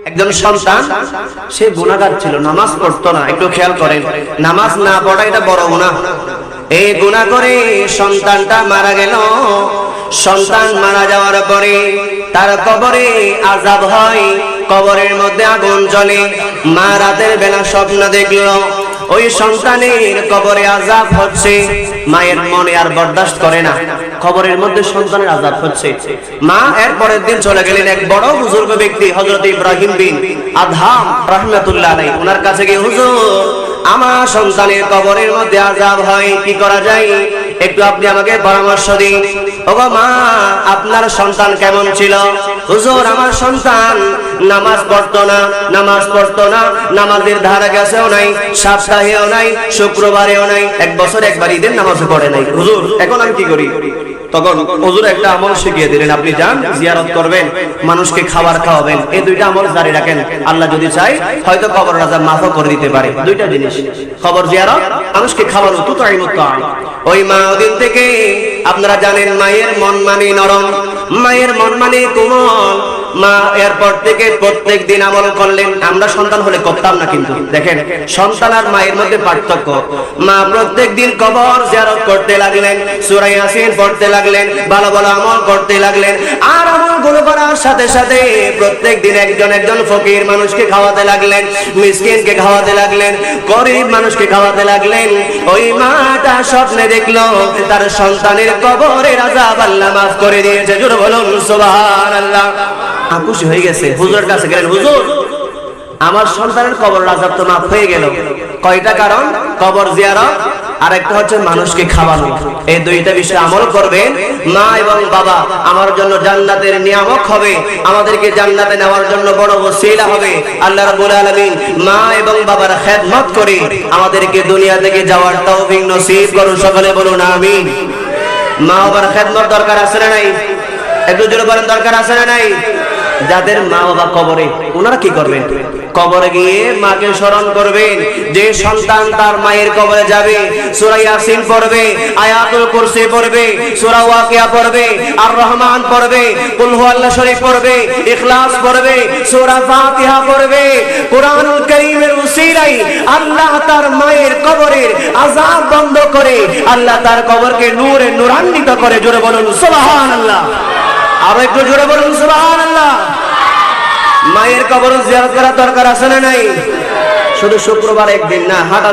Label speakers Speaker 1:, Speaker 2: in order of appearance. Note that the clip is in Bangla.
Speaker 1: একজন সন্তান সে গুনাহগার ছিল, নামাজ পড়তো না। একটু খেয়াল করেন, নামাজ না পড়া এটা বড় গুনাহ। এই গুনাহ করে সন্তানটা মারা গেল। সন্তান মারা যাওয়ার পরে তার কবরে আযাব হয়, কবরের মধ্যে আগুন জ্বলে। মা রাতের বেলা স্বপ্ন দেখলো ওই সন্তানের কবরে আযাব হচ্ছে। মায়ের মনে আর বরদাস্ত করে না, কবরের মধ্যে সন্তানের আযাব হচ্ছে। মা এর পরের দিন চলে গেলেন এক বড় বুজুর্গ ব্যক্তি হযরত ইব্রাহিম বিন আদহাম রাহমাতুল্লাহ আলাইহি। ওনার কাছে গিয়ে, হুজুর, আমার সন্তানের কবরের মধ্যে আযাব হয়, কি করা যায়? একটু আপনি আমাকে পরামর্শ দিন। ওগো মা, আপনার সন্তান কেমন ছিল? হুজুর, আমার সন্তান নামাজ পড়তো না, নামাজের ধারে গেছেও নাই, সপ্তাহেও নাই, শুক্রবারেও নাই, এক বছর একবার ঈদের নামাজও পড়ে নাই। হুজুর, এখন আমি কি করি? তখন হুজুর একটা আমল শিখিয়ে দিলেন, আপনি যান, জিয়ারত করবেন, মানুষকে খাবার খাওয়াবেন। এই দুইটা আমল জারি রাখেন, আল্লাহ যদি চায় হয়তো কবর আযাব মাফও করে দিতে পারে। দুইটা জিনিস, কবর জিয়ারত, মানুষকে খাওয়ানো, তুতাইমুত তাআম। ওই মা দিন থেকে আপনারা জানেন মায়ের মন মানে নরম, মায়ের মন মানে কোমল। মা এরপর থেকে প্রত্যেক দিন আমল করলেন। আমরা সন্তান হলে করতাম না, কিন্তু দেখেন সন্তান আর মায়ের মধ্যে পার্থক্য। মা প্রত্যেক দিন কবর জিয়ারত করতে লাগলেন, সূরা ইয়াসিন পড়তে লাগলেন, ভালো ভালো আমল করতে লাগলেন। আর আমলগুলো করার সাথে সাথে প্রত্যেক দিন একজন ফকির মানুষকে খাওয়াতে লাগলেন, মিসকিনকে খাওয়াতে লাগলেন, গরিব মানুষকে খাওয়াতে লাগলেন। ওই মাটা স্বপ্নে দেখলো তার সন্তানের কবরের আযাব আল্লাহ মাফ করে দিয়েছে। জোরে বলুন সুবহানাল্লাহ। খুশি হয়ে গেছে, হুজুরের কাছে গেলেন, হুজুর, আমার সন্তানের কবরের আযাব তো মাফ হয়ে গেল। কয়টা কারণ? কবর জিয়ারত আর একটা হচ্ছে মানুষকে খাওয়ানো। এই দুইটা বিষয় আমল করবেন, মা এবং বাবা আমার জন্য জান্নাতের নিয়ামক হবে, আমাদেরকে জান্নাতে নেওয়ার জন্য বড় ওসিলা হবে। আল্লাহ রাব্বুল আলামিন মা এবং বাবার খেদমত করে আমাদেরকে দুনিয়া থেকে যাওয়ার তৌফিক নসিব করুন। সকলে বলুন আমিন। মা বাবার খেদমত দরকার আছে না নাই? একটু জোরে বলেন, দরকার আছে না নাই? যাদের মা বাবা কবরে, ওনারা কি করবেন? কবরে গিয়ে মাকে স্মরণ করবেন। যে সন্তান তার মায়ের কবরে যাবে, সূরা ইয়াসিন পড়বে, আয়াতুল কুরসি পড়বে, সূরা ওয়াকিয়া পড়বে, আর রহমান পড়বে, কুল হুয়াল্লাহু শরীফ পড়বে, ইখলাস পড়বে, সূরা ফাতিহা পড়বে, কুরআনুল কারীমের উসিলায় আল্লাহ তার মায়ের কবরের আযাব বন্ধ করে আল্লাহ তার কবরকে নূরে নূরান্বিত করে। জোরে বলুন সুবহানাল্লাহ। আর একটু জোরে বলুন সুবহানাল্লাহ। মায়ের কবর জিয়ারত করা দরকার আছে না নাই? শুধু শুক্রবার একদিন না, হাঁটা